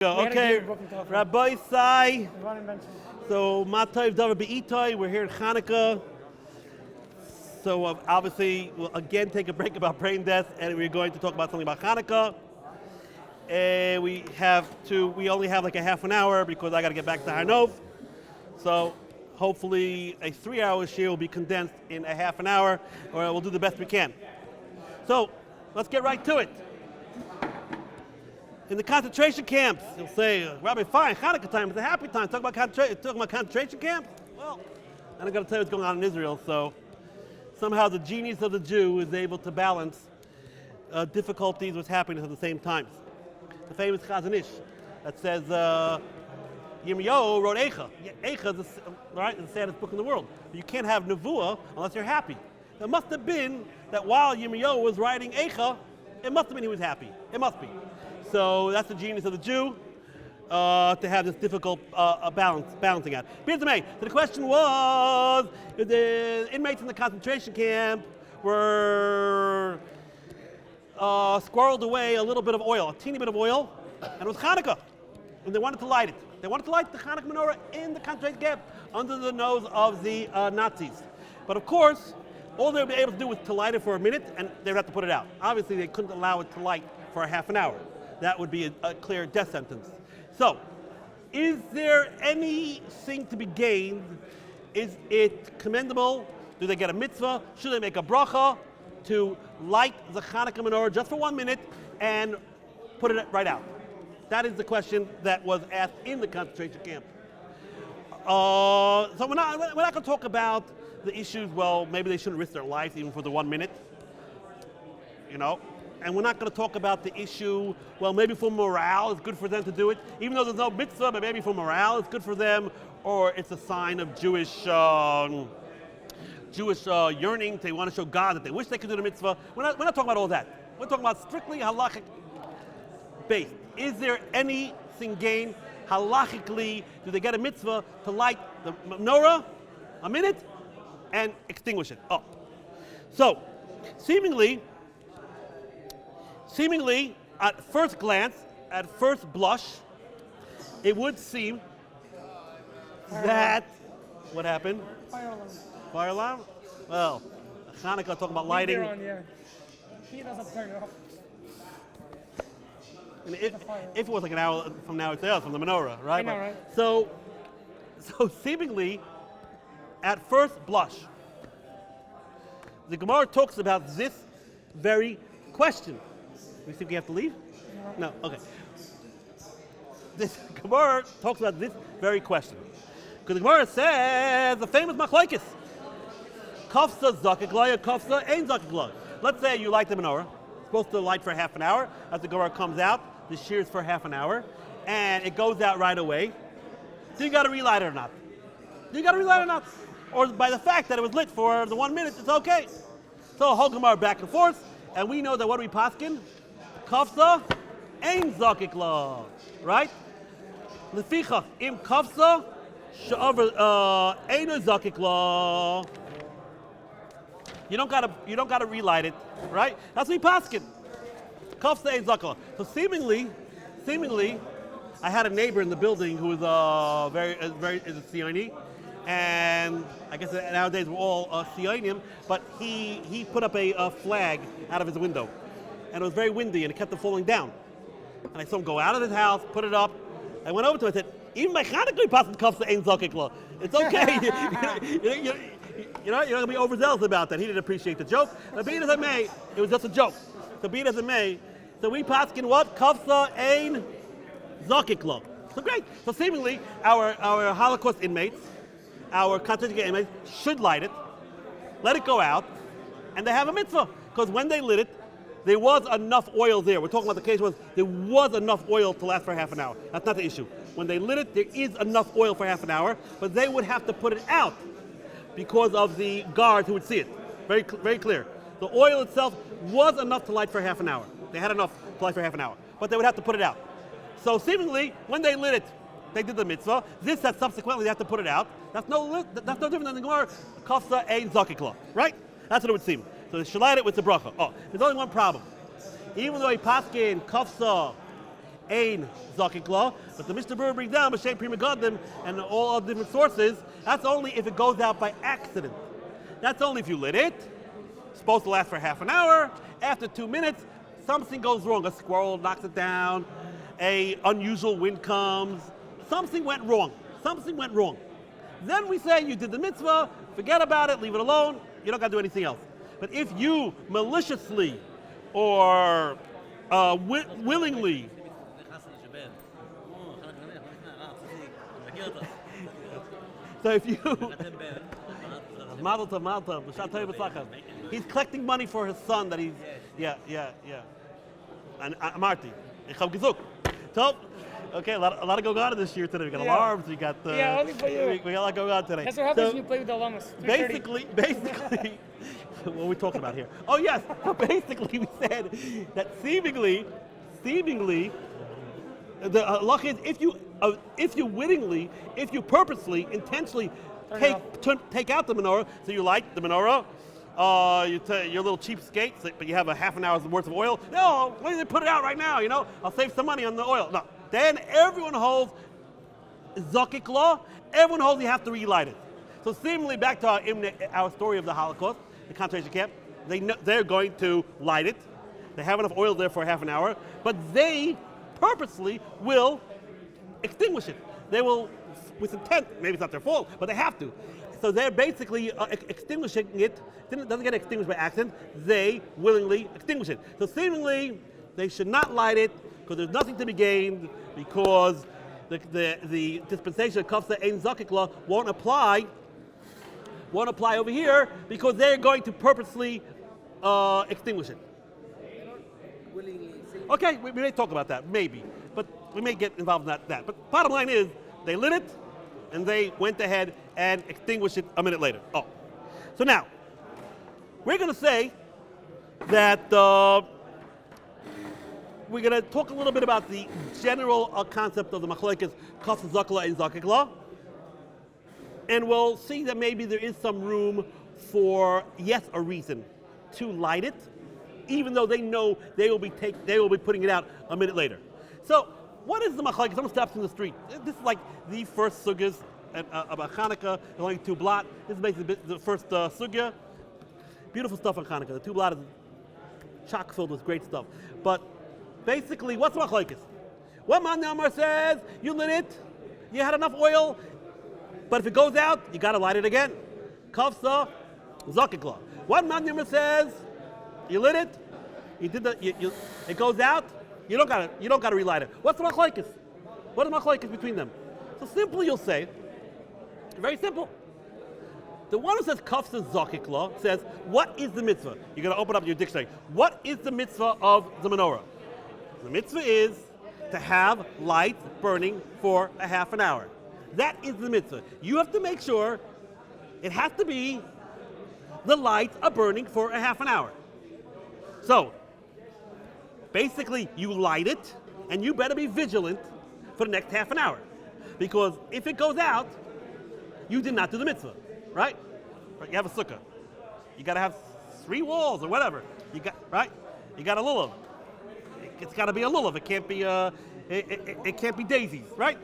Okay, Rabbi Sai. So, Matayv Davar Be'itai, we're here in Chanuka. So, obviously, we'll again take a break about brain death, and we're going to talk about something about Chanuka. We only have like a half an hour because I got to get back to Harnov. So, hopefully, a 3-hour share will be condensed in a half an hour, or we'll do the best we can. So, let's get right to it. In the concentration camps, you'll say, Rabbi, fine, Chanuka time, it's a happy time. Talk about concentration camps? Well, and I'm going to tell you what's going on in Israel. So somehow the genius of the Jew is able to balance difficulties what's happening at the same time. The famous Chazon Ish that says, Yirmiyahu wrote Eicha. Eicha is the saddest book in the world. But you can't have Nevuah unless you're happy. It must have been that while Yirmiyahu was writing Eicha, it must have been he was happy. It must be. So that's the genius of the Jew, to have this difficult balancing act. So the question was, the inmates in the concentration camp were squirreled away a little bit of oil, a teeny bit of oil, and it was Chanuka, and they wanted to light it. They wanted to light the Chanuka menorah in the concentration camp under the nose of the Nazis. But of course, all they would be able to do was to light it for a minute, and they would have to put it out. Obviously, they couldn't allow it to light for a half an hour. That would be a clear death sentence. So, is there anything to be gained? Is it commendable? Do they get a mitzvah? Should they make a bracha to light the Chanuka menorah just for 1 minute and put it right out? That is the question that was asked in the concentration camp. So we're not going to talk about the issues, well, maybe they shouldn't risk their lives even for the 1 minute, And we're not going to talk about the issue, well, maybe for morale, it's good for them to do it. Even though there's no mitzvah, but maybe for morale, it's good for them. Or it's a sign of Jewish yearning. They want to show God that they wish they could do the mitzvah. We're not talking about all that. We're talking about strictly halachic based. Is there anything gained halachically? Do they get a mitzvah to light the menorah a minute and extinguish it? So, seemingly, at first glance, at first blush, it would seem that, what happened? Fire alarm? Well, Chanuka talking about lighting. He doesn't turn it off. And if it was like an hour from now, it's from the menorah, right? I know, right? So seemingly, at first blush, the Gemara talks about this very question. We think we have to leave? No, okay. This Gemara talks about this very question. Because the Gemara says the famous machlokes. Kafsa zakik la, kafsa ein zakik la. Let's say you light the menorah. It's supposed to light for half an hour. As the Gemara comes out, the shear is for half an hour. And it goes out right away. Do you got to relight it or not? Or by the fact that it was lit for the 1 minute, it's okay. So whole Gemara back and forth. And we know that what do we paskin? Kafsa ein zakik la, right? Lefichach im kafsa she'aver ein zakik la. You don't gotta relight it, right? That's what we paskin. Kafsa ein zakik la. So seemingly, I had a neighbor in the building who was is a Sioini, and I guess nowadays we're all Sionim, but he put up a flag out of his window. And it was very windy, and it kept falling down. And I saw him go out of his house, put it up. I went over to him and said, even by Chanuka, passing kafsa ein zakik la. It's okay. You're not going to be overzealous about that. He didn't appreciate the joke. But be it as it may, it was just a joke. So be it as it may. So we paskin what? Kafsa ein zakik la. So great. So seemingly, our Holocaust inmates, our concentration inmates, should light it, let it go out, and they have a mitzvah. Because when they lit it, there was enough oil there. We're talking about the case was there was enough oil to last for half an hour. That's not the issue. When they lit it, there is enough oil for half an hour, but they would have to put it out because of the guards who would see it. Very, very clear. The oil itself was enough to light for half an hour. They had enough to light for half an hour, but they would have to put it out. So seemingly, when they lit it, they did the mitzvah. This that subsequently they have to put it out. That's no different than the Gemara kafsa ein zakik la, right? That's what it would seem. So they should light it with the bracha. There's only one problem. Even though he paskin kafsa Ein Zakik Law. But the Mishnah Berurah brings down B'Shem Pri Megadim and all other different sources. That's only if it goes out by accident. That's only if you lit it. It's supposed to last for half an hour. After 2 minutes, something goes wrong. A squirrel knocks it down. A unusual wind comes. Something went wrong. Something went wrong. Then we say you did the mitzvah, forget about it, leave it alone. You don't got to do anything else. But if you maliciously or willingly so if you he's collecting money for his son that he's and Marty. So okay, a lot of going on this year today. We got alarms. We got only for you. We got a lot going on today. That's what happens when you play with the llamas. Basically, what are we talking about here? Oh yes. So basically, we said that seemingly, the halacha is if you wittingly, if you purposely, intentionally take out the menorah, so you light the menorah. You're a little cheapskate, but you have a half an hour's worth of oil. No, why don't they put it out right now? I'll save some money on the oil. No. Then everyone holds Zakik Law. Everyone holds you have to relight it. So seemingly back to our story of the Holocaust, the concentration camp, they're going to light it. They have enough oil there for half an hour, but they purposely will extinguish it. They will, with intent, maybe it's not their fault, but they have to. So they're basically extinguishing it. It doesn't get extinguished by accident. They willingly extinguish it. So seemingly, they should not light it because there's nothing to be gained because the dispensation of Kafsa Ein Zakik Law won't apply over here because they're going to purposely extinguish it. Okay, we may talk about that, maybe. But we may get involved in that. But bottom line is, they lit it, and they went ahead and extinguished it a minute later. Oh. So now, we're going to say that we're going to talk a little bit about the general concept of the machlekes Kafsa Zakla and Zakik Law. And we'll see that maybe there is some room for, yes, a reason to light it, even though they know they will be putting it out a minute later. So, what is the machlekes? Someone stops in the street. This is like the first sugyas about Chanuka. There's only 2 blot. This is basically the first sugya. Beautiful stuff on Chanuka. The 2 blot is chock filled with great stuff. But basically, what's the machlekes? One man Amar says you lit it, you had enough oil, but if it goes out, you got to light it again. Kafsa Zakik Law. One man Amar says you lit it, it goes out. You don't got to relight it. What's the machlekes? What is the machlekes between them? So simply you'll say, very simple. The one who says Kafsa Zakik Law says, what is the mitzvah? You're going to open up your dictionary. What is the mitzvah of the menorah? The mitzvah is to have lights burning for a half an hour. That is the mitzvah. You have to make sure it has to be the lights are burning for a half an hour. So, basically, you light it, and you better be vigilant for the next half an hour. Because if it goes out, you did not do the mitzvah, right? You have a sukkah. You got to have 3 walls or whatever. You got a lulav. It's got to be a lulav. It can't be it can't be daisies, right?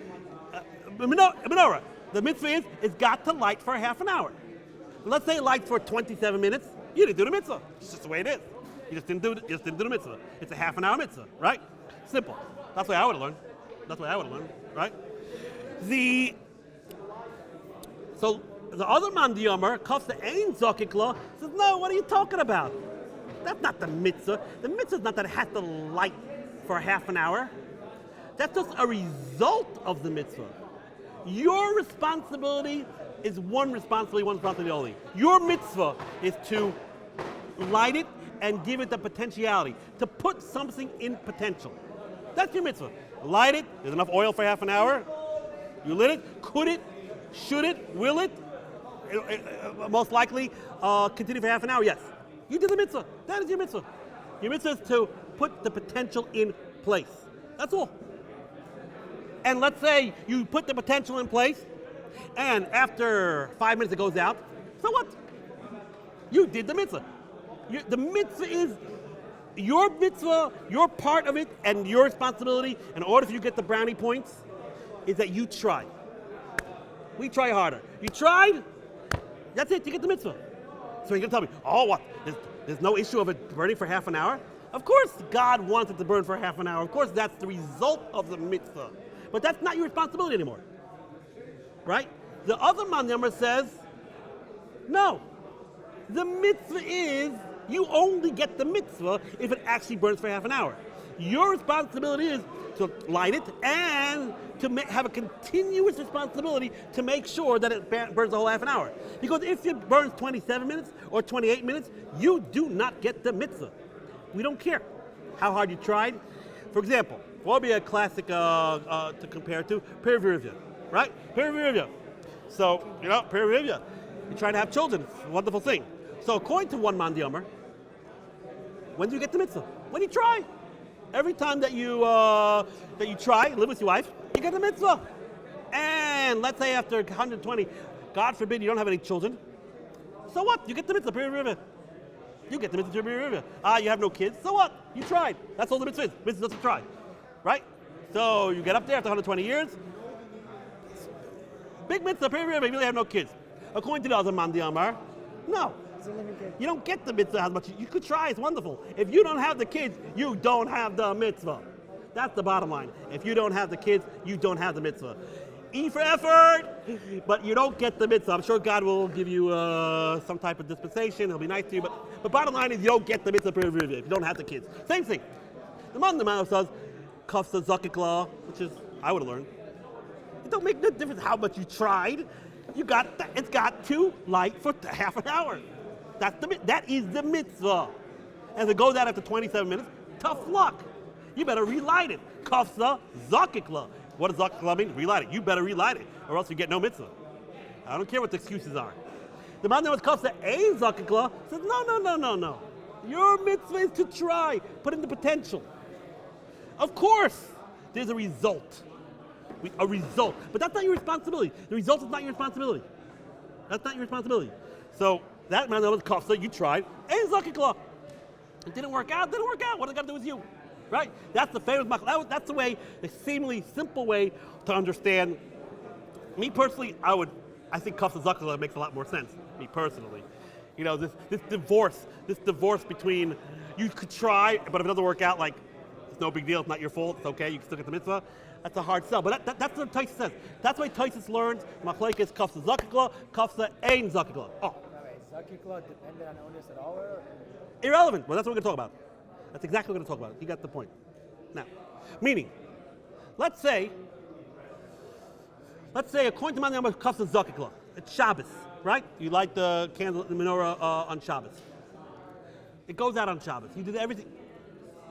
Menorah. The mitzvah is it's got to light for a half an hour. Let's say it lights for 27 minutes. You didn't do the mitzvah. It's just the way it is. You just didn't do the mitzvah. It's a half an hour mitzvah, right? Simple. That's the way I would have learned. Right? So the other man, the Yomer, Kafsa Ein Zakik Law, says, no, what are you talking about? That's not the mitzvah. The mitzvah is not that it has to light for half an hour. That's just a result of the mitzvah. Your responsibility is one responsibility only. Your mitzvah is to light it and give it the potentiality, to put something in potential. That's your mitzvah. Light it, there's enough oil for half an hour. You lit it, could it, should it, will it? Most likely continue for half an hour, yes. You did the mitzvah. That is your mitzvah. Your mitzvah is to put the potential in place. That's all. And let's say you put the potential in place, and after 5 minutes it goes out, so what? You did the mitzvah. The mitzvah is Your mitzvah, your part of it, and your responsibility, in order for you to get the brownie points, is that you try. We try harder. You tried, that's it, you get the mitzvah. So you're going to tell me, oh, what? There's no issue of it burning for half an hour? Of course God wants it to burn for half an hour. Of course that's the result of the mitzvah. But that's not your responsibility anymore. Right? The other man says, no. The mitzvah is, you only get the mitzvah if it actually burns for half an hour. Your responsibility is to light it and to have a continuous responsibility to make sure that it burns the whole half an hour. Because if it burns 27 minutes or 28 minutes, you do not get the mitzvah. We don't care how hard you tried. For example, what would be a classic to compare to? Peer review, right? Peer review. So, peer review. You're trying to have children. It's a wonderful thing. So according to one man Yomer, when do you get the mitzvah? When you try. Every time that you try, live with your wife, you get the mitzvah. And let's say after 120, God forbid you don't have any children. So what? You get the mitzvah, peer review. You get the mitzvah, peer review. You have no kids. So what? You tried. That's all the mitzvah is. Mitzvah doesn't try. Right? So you get up there after 120 years. Big mitzvah, peer review. You really have no kids. According to the other man, the Amar, no. You don't get the mitzvah as much. You could try, it's wonderful. If you don't have the kids, you don't have the mitzvah. That's the bottom line. If you don't have the kids, you don't have the mitzvah. E for effort, but you don't get the mitzvah. I'm sure God will give you some type of dispensation. He'll be nice to you, but bottom line is you don't get the mitzvah if you don't have the kids. Same thing. The man says, kafsa zakikla, which is, I would have learned. It don't make no difference how much you tried. It's got to light for half an hour. That is the mitzvah. And if it goes out after 27 minutes, tough luck. You better relight it. Kafsa zakikla. What does zakikla mean? Relight it. You better relight it, or else you get no mitzvah. I don't care what the excuses are. The man that was kafsa ein zakikla says, no. Your mitzvah is to try. Put in the potential. Of course, there's a result. A result. But that's not your responsibility. The result is not your responsibility. That's not your responsibility. So that man that was kafsa, you tried, ein zakikla. It didn't work out. What does it got to do with you? Right? That's the famous machlokes. That's the way, the seemingly simple way to understand. Me personally, I think kafsa zakikla makes a lot more sense. Me personally. This divorce between you could try, but if it doesn't work out, like, it's no big deal, it's not your fault, it's okay, you can still get the mitzvah. That's a hard sell. But that's what Taisus says. That's why Taisus learns machlokes is kafsa zakikla, kafsa ein zakikla. Oh. Zakikla dependent on owners at all? Or? Irrelevant. Well, that's what we're going to talk about. That's exactly what we're going to talk about. You got the point. Now, meaning, let's say according to my name of kafsa zakikla, it's Shabbos, right? You light the candle, the menorah on Shabbos. It goes out on Shabbos. You did everything.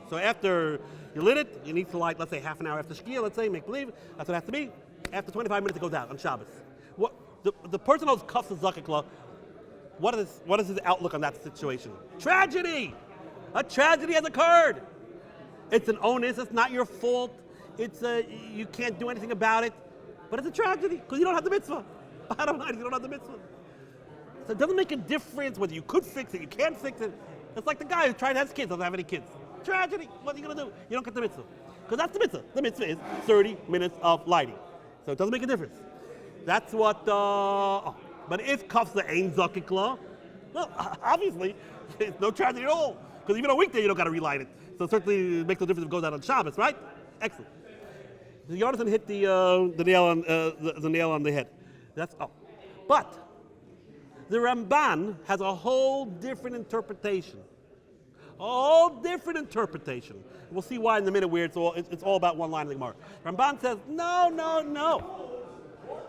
So after you lit it, you need to light, let's say, half an hour after Shkia, let's say, make believe. That's what it has to be. After 25 minutes, it goes out on Shabbos. The person who's kafsa zakikla, what is his outlook on that situation? Tragedy! A tragedy has occurred. It's an onus. It's not your fault. You can't do anything about it. But it's a tragedy because you don't have the mitzvah. Bottom line, you don't have the mitzvah. So it doesn't make a difference whether you could fix it, you can't fix it. It's like the guy who tried to have kids, doesn't have any kids. Tragedy. What are you going to do? You don't get the mitzvah. Because that's the mitzvah. The mitzvah is 30 minutes of lighting. So it doesn't make a difference. That's what... But if kafsa ein zakikla, well, obviously, it's no tragedy at all. Because even a weekday, you don't got to relight it. So certainly it makes no difference if it goes out on Shabbos, right? Excellent. Jonathan hit the nail on the head. But the Ramban has a whole different interpretation. We'll see why in a minute where it's all about one line in the Gemara. Ramban says, no.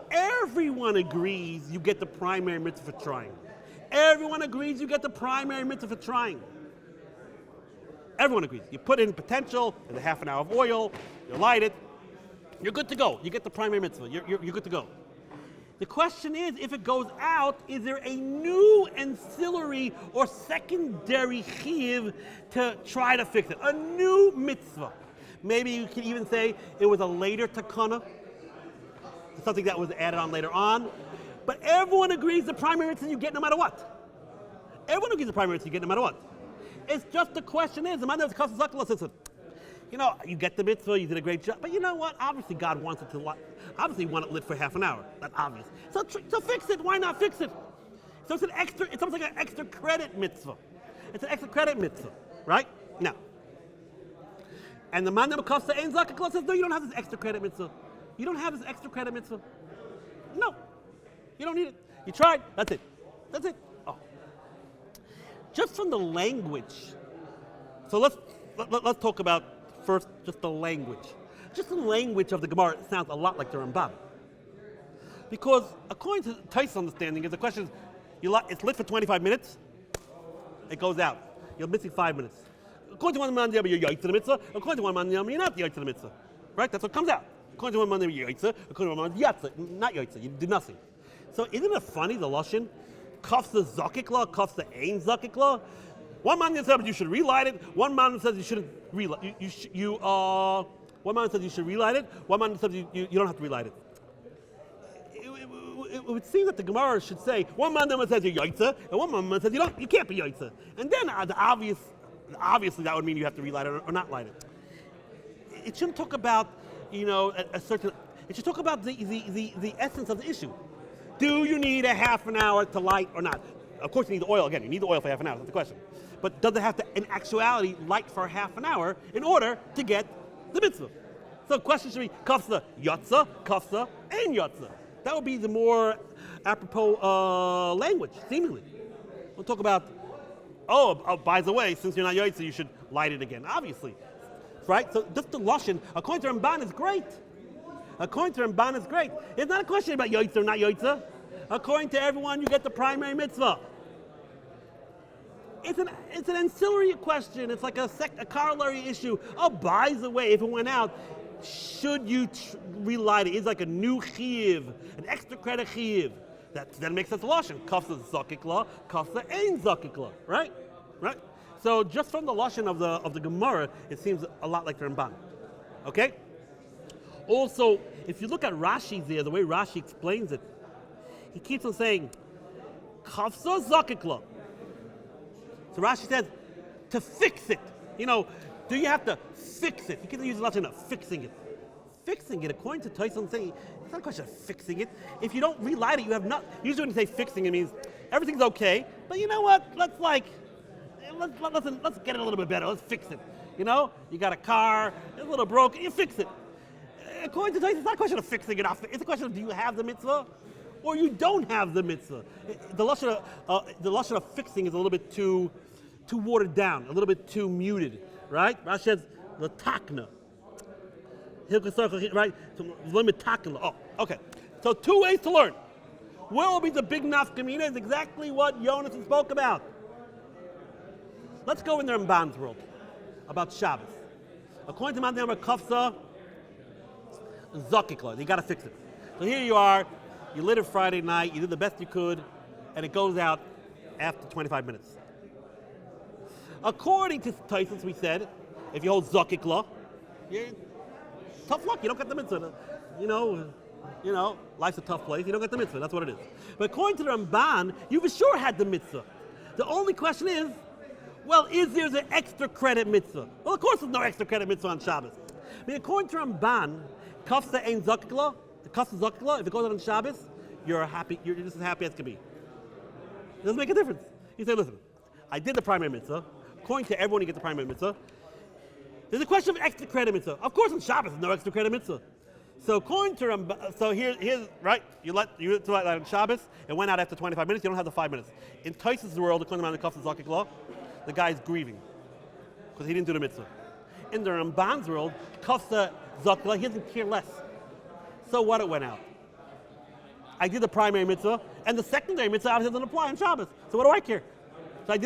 Everyone agrees you get the primary mitzvah for trying. Everyone agrees you get the primary mitzvah for trying. Everyone agrees. You put in potential, and a half an hour of oil, you light it, you're good to go. You get the primary mitzvah. You're good to go. The question is, if it goes out, is there a new ancillary or secondary chiyuv to try to fix it? A new mitzvah. Maybe you can even say it was a later takana, something that was added on later on. But everyone agrees the primary mitzvah you get no matter what. It's just the question is, the man that's kafsa zakla says, you know, you get the mitzvah, you did a great job, but you know what? Obviously, God wants it to. Obviously, you want it lit for half an hour. That's obvious. So fix it. Why not fix it? So it's an extra. It's almost like an extra credit mitzvah. It's an extra credit mitzvah, right? Now, and the man that kafsa ein zakla says, no, you don't have this extra credit mitzvah. You don't have this extra credit mitzvah. No, you don't need it. You tried. That's it. That's it. Oh, just from the language. So let's talk about first just the language. Just the language of the Gemara sounds a lot like the Rambam. Because according to Tai's understanding, is the question is, it's lit for 25 minutes, it goes out. You're missing 5 minutes. According to one man, you're yaitz to the mitzvah. According to one man, you're not yaitz to the mitzvah. Right? That's what comes out. According to one man, you're yaitz. According to one man, yatza, not yaitz. You did nothing. So isn't it funny, the Lashon? Kafsa zakikla, kafsa ein zakikla. One man says you should relight it. One man says you shouldn't relight. One man says you should relight it. One man says you don't have to relight it. It would seem that the Gemara should say one man says you're yaitza, and one man says you can't be yaitza. And then obviously that would mean you have to relight it or not light it. It shouldn't talk about a certain. It should talk about the essence of the issue. Do you need a half an hour to light or not? Of course you need the oil. Again, you need the oil for half an hour. That's the question. But does it have to, in actuality, light for half an hour in order to get the mitzvah? So the question should be kafsa yatza, kafsa and yatza. That would be the more apropos language, seemingly. We'll talk about, by the way, since you're not yatza, you should light it again. Obviously, right? So just the lashon, according to Ramban, is great. According to Ramban, is great. It's not a question about yatza or not yatza. According to everyone, you get the primary mitzvah. It's an ancillary question. It's like a corollary issue. Oh, by the way, if it went out, should you relight it? It's like a new chiyuv, an extra credit chiyuv. That then makes sense. Lashon kafsa zakikla, kafsa ein zakikla. Right. So just from the lashon of the Gemara, it seems a lot like the Ramban. Okay. Also, if you look at Rashi there, the way Rashi explains it, he keeps on saying kafsa zakikla. So Rashi says, to fix it. Do you have to fix it? He keeps using lashon of fixing it. Fixing it, according to Tyson, saying it's not a question of fixing it. If you don't relight it, you have not. Usually when you say fixing, it means everything's okay, but you know what? Let's get it a little bit better. Let's fix it. You got a car, it's a little broken, you fix it. According to Tyson, it's not a question of fixing it off. It's a question of, do you have the mitzvah or you don't have the mitzvah? The lashon of fixing is a little bit too watered down, a little bit too muted, right? Rashi says the takna. Right? Limit takna. Oh, okay. So 2 ways to learn. Where will be the big nafkamina is exactly what Yonason spoke about. Let's go in the Ramban's world about Shabbos. According to Mount Nemar Kafsa, zakikla, you got to fix it. So here you are, you lit it Friday night, you did the best you could, and it goes out after 25 minutes. According to Tyson, we said, if you hold zakikla, tough luck, you don't get the mitzvah. Life's a tough place, you don't get the mitzvah, that's what it is. But according to the Ramban, you for sure had the mitzvah. The only question is, is there an extra credit mitzvah? Well, of course there's no extra credit mitzvah on Shabbos. According to Ramban, kafsa ein zakikla, the kafsa zakikla, if it goes out on Shabbos, you're just as happy as can be. It doesn't make a difference. You say, listen, I did the primary mitzvah. According to everyone, you get the primary mitzvah. There's a question of extra credit mitzvah. Of course, on Shabbos, there's no extra credit mitzvah. So according to Ramban, so here's right. You light on Shabbos. It went out after 25 minutes. You don't have the 5 minutes. In Tyson's world, according to the kafsa zakikla, the guy's grieving because he didn't do the mitzvah. In the Ramban's world, kafsa zakikla, he doesn't care less. So what? It went out. I did the primary mitzvah, and the secondary mitzvah obviously doesn't apply on Shabbos. So what do I care? So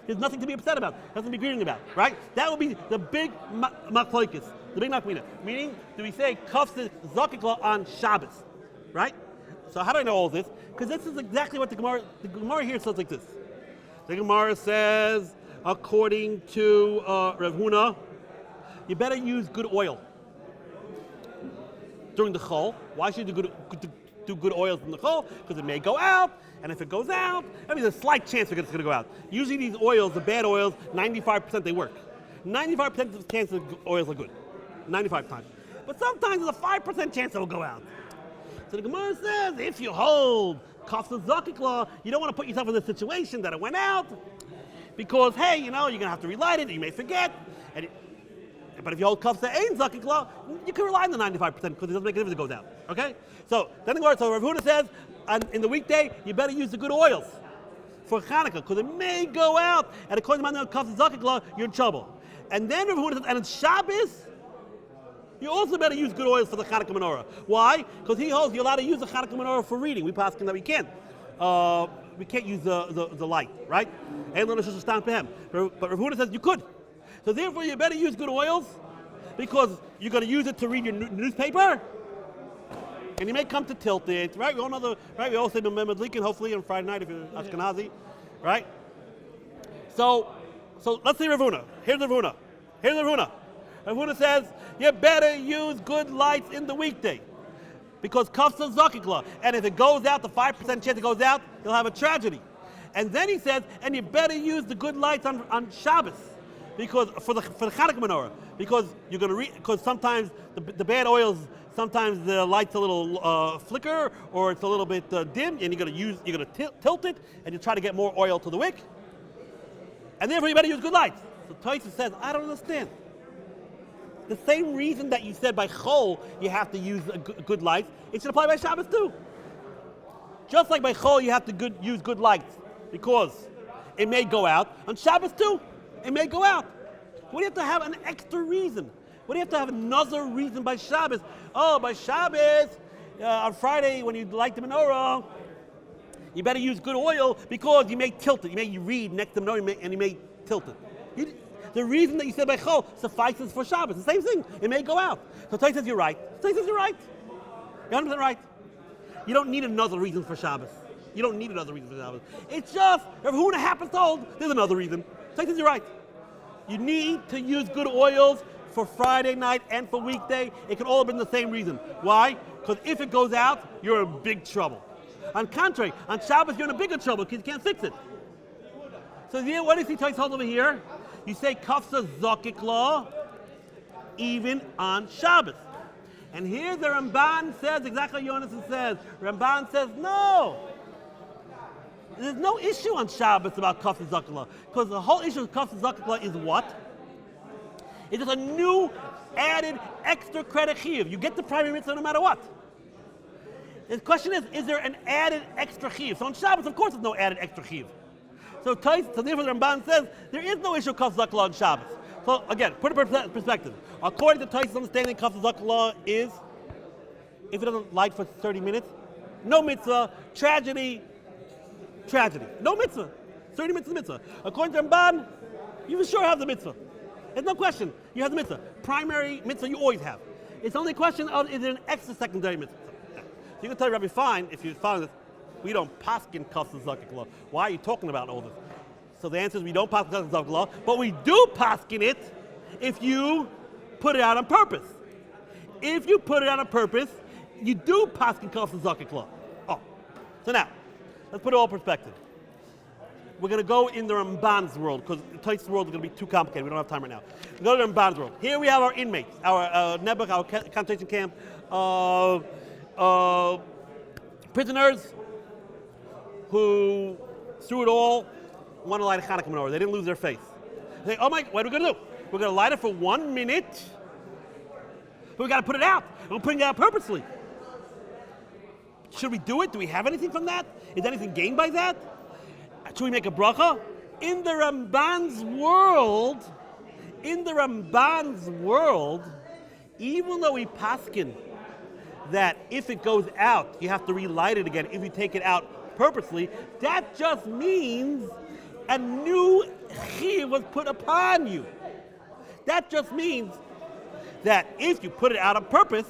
there's nothing to be upset about, nothing to be grieving about, right? That would be the big machlokes, the big nafkamina. Meaning, do we say kafsa zakikla on Shabbos, right? So how do I know all this? Because this is exactly what the Gemara here says like this. The Gemara says, according to Rav Huna, you better use good oil during the chol. Why should you do do good oils in the chol because it may go out, and if it goes out, there's a slight chance it's going to go out. Usually these oils, the bad oils, 95% they work. 95% of the chance the oils are good. 95 times. But sometimes there's a 5% chance it will go out. So the Gemara says, if you hold kafsa zakik law, you don't want to put yourself in the situation that it went out, because hey, you're going to have to relight it, you may forget. But if you hold kafsa ein zakik law, you can rely on the 95% because it doesn't make a difference if it goes out. Okay? So then the Gemara, so Rav Huna says, in the weekday, you better use the good oils for Chanuka, because it may go out, and according to the kafsa zakik law, you're in trouble. And then Rav Huna says, and on Shabbos, you also better use good oils for the Chanuka menorah. Why? Because he holds you're allowed to use the Chanuka menorah for reading. We pass him that we can't. We can't use the light, right? But Rav Huna says you could. So therefore you better use good oils because you're going to use it to read your newspaper. And you may come to tilt it, right? We all know we all say Mehmed Lincoln, hopefully on Friday night if you're Ashkenazi, right? So let's see Rav Huna. Here's Rav Huna. Rav Huna says, you better use good lights in the weekday because kafsa zakik law. And if it goes out, the 5% chance it goes out, you'll have a tragedy. And then he says, and you better use the good lights on Shabbos because for the Chanuka menorah, because you're going to read, because sometimes the bad oils, sometimes the light's a little flicker or it's a little bit dim, and you're going to tilt it, and you try to get more oil to the wick. And therefore you better use good lights. So Tosfos says, I don't understand. The same reason that you said by chol you have to use good lights, it should apply by Shabbos too. Just like by chol you have to use good lights because it may go out. On Shabbos too, it may go out. What do you have to have an extra reason? What do you have to have another reason by Shabbos? Oh, by Shabbos, on Friday when you light the menorah, you better use good oil because you may tilt it. You may read next to the menorah and you may tilt it. The reason that you said by chol suffices for Shabbos. The same thing. It may go out. So Tosfos says you're right. You're 100% right. You don't need another reason for Shabbos. It's just, Rav Huna happens to hold, there's another reason. Tosfos says you're right. You need to use good oils for Friday night and for weekday. It can all have been the same reason. Why? Because if it goes out, you're in big trouble. On contrary, on Shabbos you're in a bigger trouble because you can't fix it. So what does he Tosfos hold over here? You say kafsa zakik law even on Shabbos. And here the Ramban says exactly what Yonason says. Ramban says no. There's no issue on Shabbos about kafsa zakik law. Because the whole issue of kafsa zakik law is what? It's just a new added extra credit chiyuv. You get the primary mitzvah no matter what. The question is there an added extra chiyuv? So on Shabbos, of course, there's no added extra chiyuv. So therefore the Ramban says there is no issue of kafsa zakik law on Shabbos. So again, put it in perspective. According to Tosfos' understanding, kafsa zakik law is, if it doesn't light for 30 minutes, no mitzvah, tragedy. No mitzvah. 30 minutes is mitzvah. According to Ramban, you for sure have the mitzvah. There's no question. You have the mitzvah. Primary mitzvah you always have. It's only a question of is there an extra secondary mitzvah. So you can tell Rabbi, fine, if you found this, we don't paskin kafsa zakik law. Why are you talking about all this? So the answer is we don't paskin kafsa zakik law, but we do paskin it if you put it out on purpose. If you put it out on purpose, you do paskin kafsa zakik law. Oh, so now let's put it all in perspective. We're going to go in the Ramban's world because the Tosfos' world is going to be too complicated. We don't have time right now. We go to the Ramban's world. Here we have our inmates, our nebuch, our concentration camp, prisoners who, through it all, want to light a Chanuka menorah. They didn't lose their faith. They say, oh my, what are we going to do? We're going to light it for 1 minute, but we got to put it out. We're putting it out purposely. Should we do it? Do we have anything from that? Is anything gained by that? Should we make a bracha? In the Ramban's world, even though we paskin that if it goes out, you have to relight it again if you take it out purposely, that just means a new chiyuv was put upon you. That just means that if you put it out on purpose,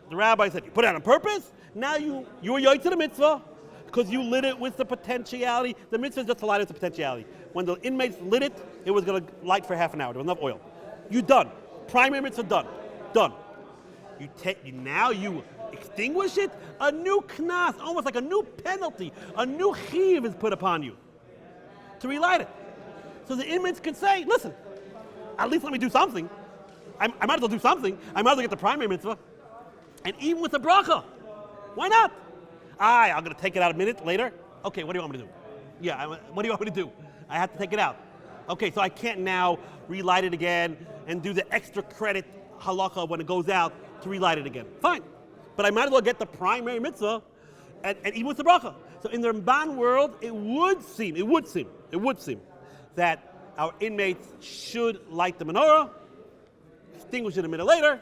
the rabbi said, you put it out on purpose, now you were yoytze the mitzvah, because you lit it with the potentiality. The mitzvah is just to light it with the potentiality. When the inmates lit it, it was going to light for half an hour. There was enough oil. You done. Primary mitzvah done. Now you extinguish it, a new knas, almost like a new penalty, a new chiv is put upon you to relight it. So the inmates could say, listen, at least let me do something. I might as well do something. I might as well get the primary mitzvah. And even with the bracha, why not? I'm going to take it out a minute later. Okay, what do you want me to do? Yeah, what do you want me to do? I have to take it out. Okay, so I can't now relight it again and do the extra credit halacha when it goes out to relight it again. Fine. But I might as well get the primary mitzvah and even with the bracha. So in the Ramban world, it would seem that our inmates should light the menorah, extinguish it a minute later,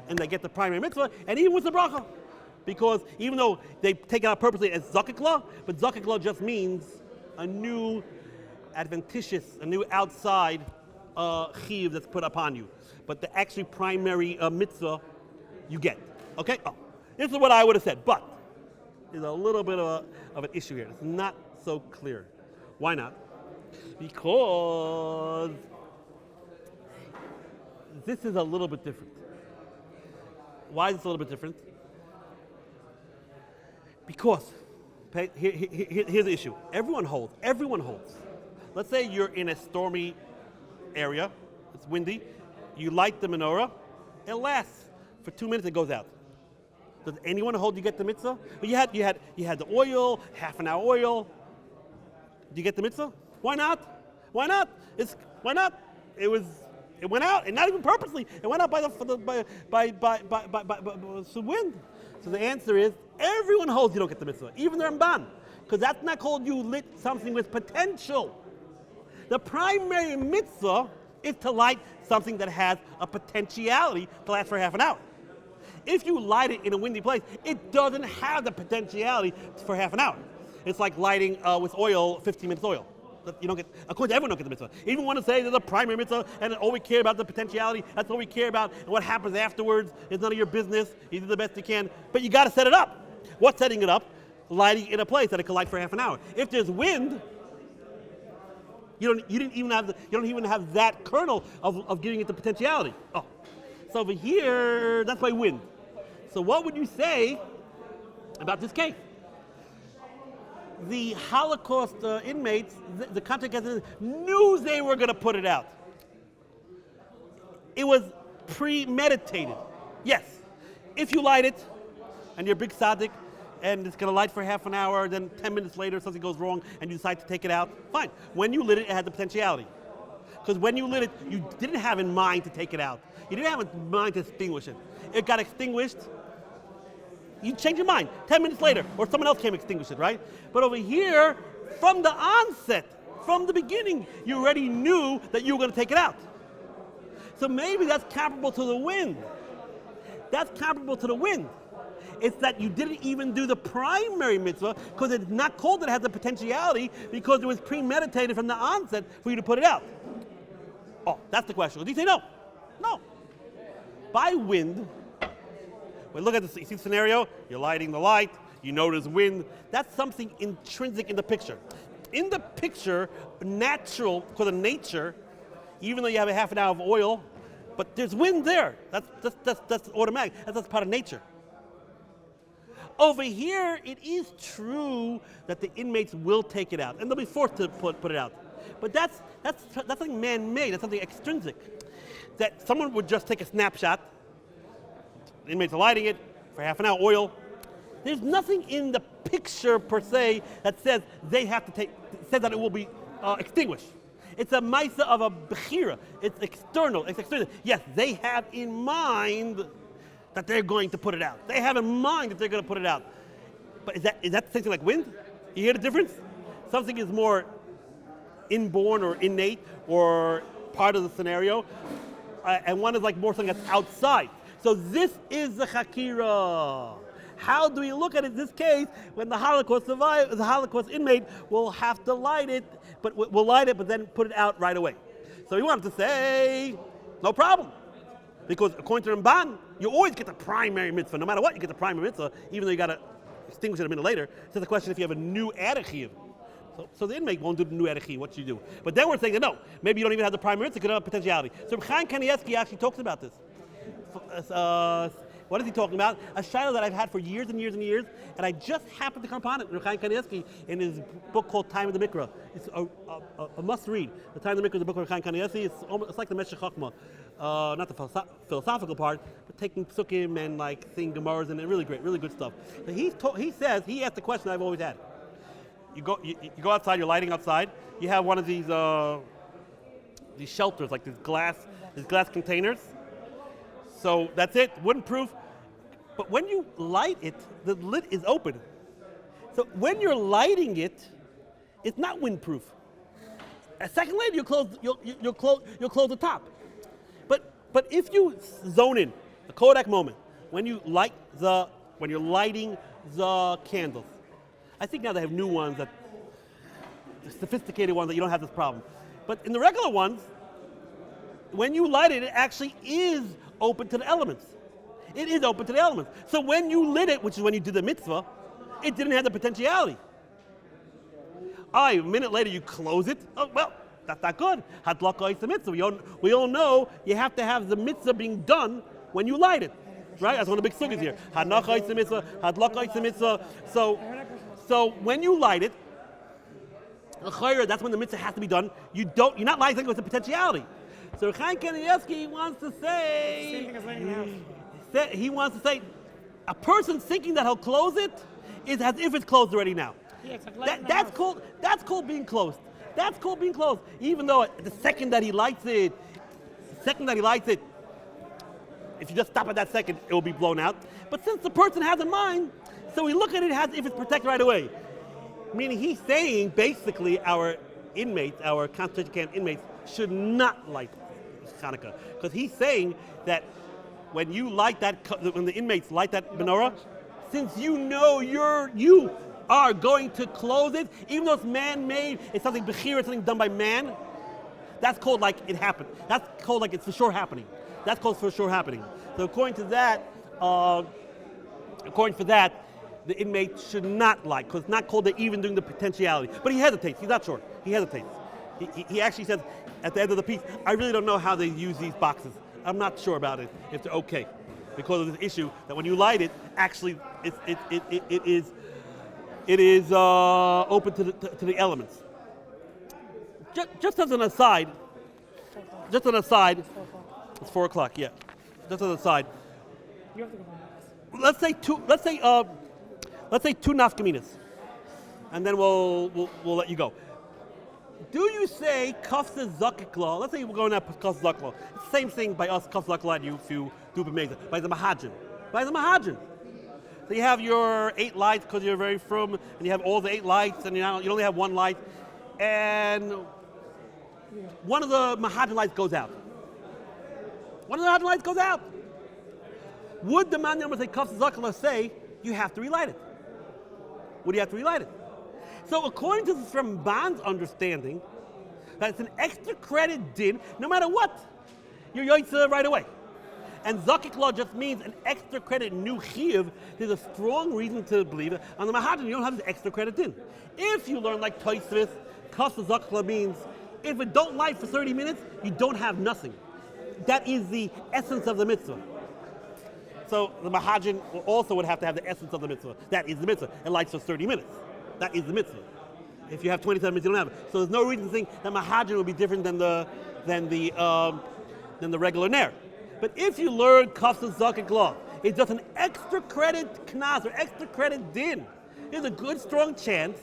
and they get the primary mitzvah, and even with the bracha. Because even though they take it out purposely as zakikla, but zakikla just means a new adventitious, a new outside chiv that's put upon you. But the actually primary mitzvah you get. Okay? This is what I would have said, but there's a little bit of an issue here. It's not so clear. Why not? Because this is a little bit different. Why is this a little bit different? Because, here's the issue. Everyone holds. Let's say you're in a stormy area, it's windy, you light the menorah, it lasts for 2 minutes, it goes out. Does anyone hold you get the mitzvah? But you had the oil, half an hour oil. Do you get the mitzvah? Why not? Why not? Why not? It went out, and not even purposely. It went out by the wind. So the answer is everyone holds you don't get the mitzvah, even the Ramban, because that's not called you lit something with potential. The primary mitzvah is to light something that has a potentiality to last for half an hour. If you light it in a windy place, it doesn't have the potentiality for half an hour. It's like lighting with oil, 15 minutes oil. You don't get, according to everyone, don't get the mitzvah. Even want to say there's a primary mitzvah and all we care about the potentiality, that's all we care about, and what happens afterwards is none of your business. You do the best you can, but you got to set it up. What's setting it up? Lighting in a place that it can light for half an hour. If there's wind, you don't even have that kernel of giving it the potentiality. So over here, that's by wind. So what would you say about this case? The Holocaust inmates, the concentration knew they were going to put it out. It was premeditated. Yes, if you light it, and you're a big tzaddik, and it's going to light for half an hour, then 10 minutes later something goes wrong, and you decide to take it out, fine. When you lit it, it had the potentiality. Because when you lit it, you didn't have in mind to take it out. You didn't have in mind to extinguish it. It got extinguished. You change your mind 10 minutes later, or someone else came and extinguished it, right? But over here, from the onset, from the beginning, you already knew that you were going to take it out. So maybe that's comparable to the wind. That's comparable to the wind. It's that you didn't even do the primary mitzvah because it's not called that it has the potentiality because it was premeditated from the onset for you to put it out. That's the question. Do you say no? No. By wind, we look at this, you see the scenario, you're lighting the light, you know there's wind. That's something intrinsic in the picture. In the picture, natural, because of nature, even though you have a half an hour of oil, but there's wind there. That's automatic. That's part of nature. Over here, it is true that the inmates will take it out, and they'll be forced to put it out. But that's something man-made. That's something extrinsic. That someone would just take a snapshot. The inmates are lighting it for half an hour, oil. There's nothing in the picture per se that says they have to says that it will be extinguished. It's a maisa of a bechira. It's external. It's external. Yes, they have in mind that they're going to put it out. They have in mind that they're going to put it out. But is that something like wind? You hear the difference? Something is more inborn or innate or part of the scenario, and one is like more something that's outside. So this is the chakira. How do we look at it in this case when the Holocaust inmate will have to light it, but then put it out right away? So we want to say, no problem. Because according to Ramban, you always get the primary mitzvah. No matter what, you get the primary mitzvah, even though you got to extinguish it a minute later. So the question if you have a new adechiv. So the inmate won't do the new adechiv. What should you do? But then we're saying that no, maybe you don't even have the primary mitzvah, you could have potentiality. So Chaim Kanievsky actually talks about this. What is he talking about? A shiloh that I've had for years and years and years, and I just happened to come upon it. Rabbi Kanievsky in his book called Time of the Mikra. It's a must read. The Time of the Mikra is a book of Rabbi Kanievsky. It's like the Meshech Chochmah. Not the philosophical part, but taking psukim and like seeing Gemaras and really great, really good stuff. But he asked the question I've always had. You go outside, you're lighting outside, you have one of these shelters, like these glass containers. So that's it, wooden proof. But when you light it, the lid is open. So when you're lighting it, it's not windproof. A second later, you'll close the top. But if you zone in, the Kodak moment, when you're lighting the candles, I think now they have new ones sophisticated ones that you don't have this problem. But in the regular ones, when you light it, it actually is open to the elements. It is open to the elements. So when you lit it, which is when you did the mitzvah, it didn't have the potentiality. A minute later you close it. Oh, well, that's not good. Hadlaka is the mitzvah. We all know you have to have the mitzvah being done when you light it. Right? That's one of the big sugyas here. Hadlaka is the mitzvah. Hadlaka is the mitzvah. So when you light it, that's when the mitzvah has to be done. You're not lighting with the potentiality. So Chaim Kanievsky wants to say, Same thing as lighting the house. He wants to say, a person thinking that he'll close it is as if it's closed already now. Yeah, it's like That's called being closed. That's called being closed. Even though the second that he lights it, if you just stop at that second, it will be blown out. But since the person has a mind, so we look at it as if it's protected right away. Meaning he's saying basically our inmates, our concentration camp inmates, should not light Chanuka. Because he's saying that when the inmates light that menorah, since you know you are going to close it, even though it's man-made, it's something bechira, it's something done by man, that's called like it happened. That's called like it's for sure happening. That's called for sure happening. So according to that, the inmate should not light, because it's not called they're even doing the potentiality. But he hesitates. He's not sure. He hesitates. He actually says at the end of the piece, I really don't know how they use these boxes. I'm not sure about it, if they're okay. Because of this issue that when you light it, actually it is open to the elements. Just as an aside, it's 4 o'clock, yeah. Just as an aside, You have to go home. let's say two nafkaminas, and then we'll let you go. Do you say kafse zakikla? Let's say we're going at kafse zakikla. It's the same thing by us kafse zakikla and you if you do b'meza. By the mahajin. So you have your 8 lights because you're very frum, and you have all the 8 lights, and you only have 1 light, and one of the mahajin lights goes out. Would the man number say kafse zakikla say you have to relight it? Would you have to relight it? So according to this Ramban's understanding, that it's an extra credit din, no matter what, you're yoitza right away. And zakik law just means an extra credit new chiyuv. There's a strong reason to believe it. On the mahadin, you don't have this extra credit din. If you learn like Tosfos, kafse zakik law means if it don't light for 30 minutes, you don't have nothing. That is the essence of the mitzvah. So the mahajin also would have to have the essence of the mitzvah. That is the mitzvah. It lights for 30 minutes. That is the mitzvah. If you have 27 minutes, you don't have it. So there's no reason to think that mahajin would be different than the regular ner. But if you learn kafse zakik law, it's just an extra credit knas or extra credit din. There's a good strong chance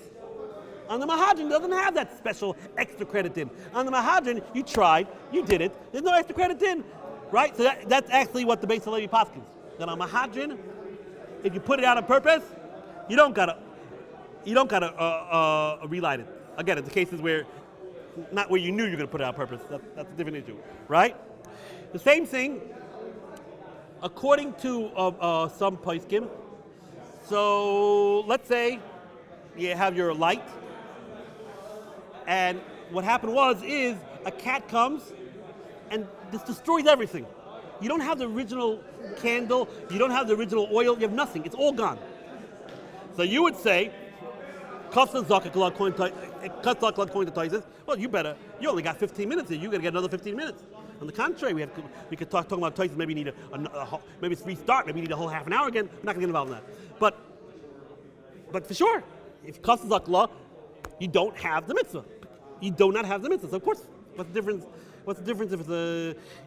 on the mahajin doesn't have that special extra credit din. On the mahajin, you tried, you did it. There's no extra credit din, right? So that's actually what the Beis Halevi paskins. That on mahajin, if you put it out on purpose, you don't gotta relight it. Again, it's the cases where not where you knew you were gonna put it out on purpose. That's a different issue, right? The same thing, according to some poskim. So let's say you have your light, and what happened is a cat comes and this destroys everything. You don't have the original candle, you don't have the original oil, you have nothing. It's all gone. So you would say, kafse zakik law according to Tosfos, well, you only got 15 minutes here. You got to get another 15 minutes. On the contrary, we could talk about Tosis. Maybe you need maybe it's restart. Maybe you need a whole half an hour again. I'm not going to get involved in that. But for sure, if Kasas Akla, you don't have the mitzvah. You do not have the mitzvah. So of course, what's the difference? What's the difference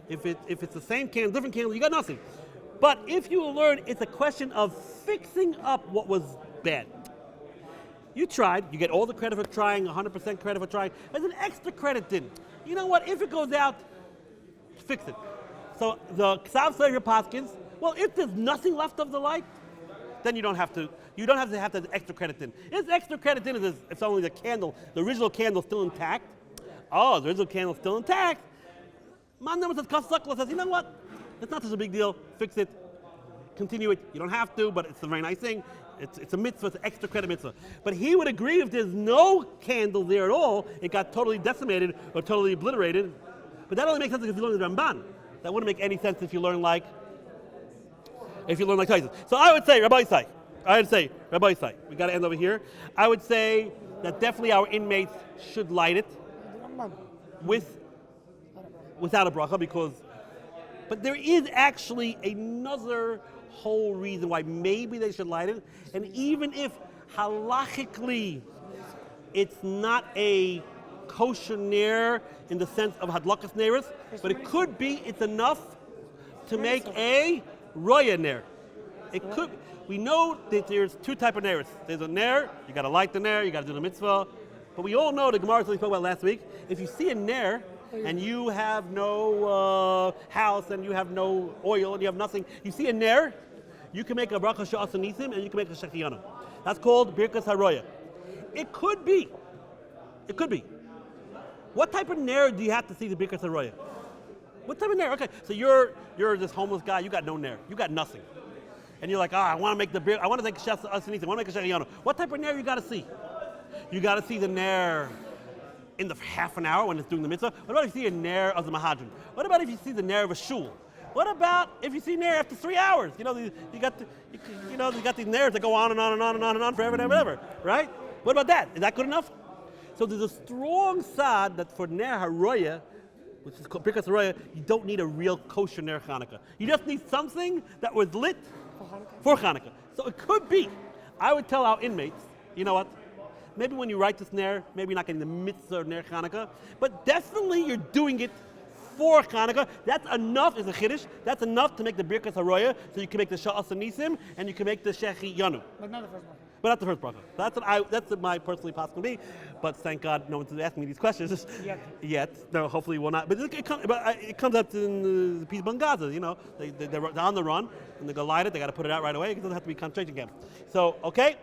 if it's the same candle, different candle? You got nothing. But if you will learn, it's a question of fixing up what was bad. You tried. You get all the credit for trying, 100% credit for trying. There's an extra credit in. You know what? If it goes out, fix it. So the Ksav Seir Paskins, well, if there's nothing left of the light, then you don't have to have the extra credit in. If extra credit in is it's only the candle, the original candle still intact. Oh, the original candle still intact. My number says Kasakla says, you know what? It's not such a big deal. Fix it. Continue it. You don't have to, but it's a very nice thing. It's a mitzvah, it's an extra credit mitzvah. But he would agree if there's no candle there at all, it got totally decimated or totally obliterated. But that only makes sense if you learn the Ramban. That wouldn't make any sense if you learn like Tyson. So I would say, Rabbi Isai, we got to end over here. I would say that definitely our inmates should light it without a bracha but there is actually another whole reason why maybe they should light it. And even if halachically it's not a kosher ner in the sense of hadlakas neris, but it could be it's enough to make a roya ner. It could. We know that there's two types of neris. There's a ner, you got to light the ner, you got to do the mitzvah. But we all know the Gemara we spoke about last week. If you see a ner and you have no house and you have no oil and you have nothing, you see a ner, you can make a bracha she'asa nisim and you can make a shechiyana. That's called birkas haroya. It could be. What type of ner do you have to see the birkas haroya? What type of ner? Okay, so you're this homeless guy. You got no ner. You got nothing, and you're like, I want to make I want to make a she'asa nisim. I want to make a shechiyana. What type of ner you got to see? You got to see the ner in the half an hour when it's doing the mitzvah. What about if you see a ner of the mahadran? What about if you see the ner of a shul? What about if you see ner after 3 hours? You got these ners that go on and on and on and on and on forever and ever, right? What about that? Is that good enough? So there's a strong side that for ner haroya, which is called birkas haroya, you don't need a real kosher ner Chanuka. You just need something that was lit for Chanuka. So it could be. I would tell our inmates, you know what? Maybe when you write this ner, maybe you're not getting the mitzvah of ner Chanuka, but definitely you're doing it for Chanuka. That's enough as a chiddush. That's enough to make the birkas haroya, so you can make the she'asa nisim and you can make the shechiyanu. But not the first one. But not the first bracha. That's what my personally possible be. But thank God no one's asking me these questions yet. No, hopefully we'll not. But it comes up in the piece of Bangaza. You know, they're on the run and they go light it. They got to put it out right away. It doesn't have to be concentration camps. So okay.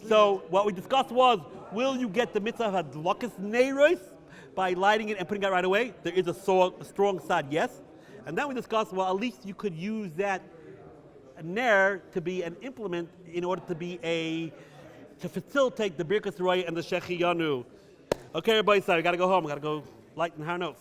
So what we discussed was, will you get the mitzvah of hadlakas neiros by lighting it and putting it out right away? There is a strong side, yes. And then we discussed, well, at least you could use that ner to be an implement in order to facilitate the birkas haroya and the shechiyanu. Okay, everybody, sorry, I gotta go home. I gotta go light and Har Nov.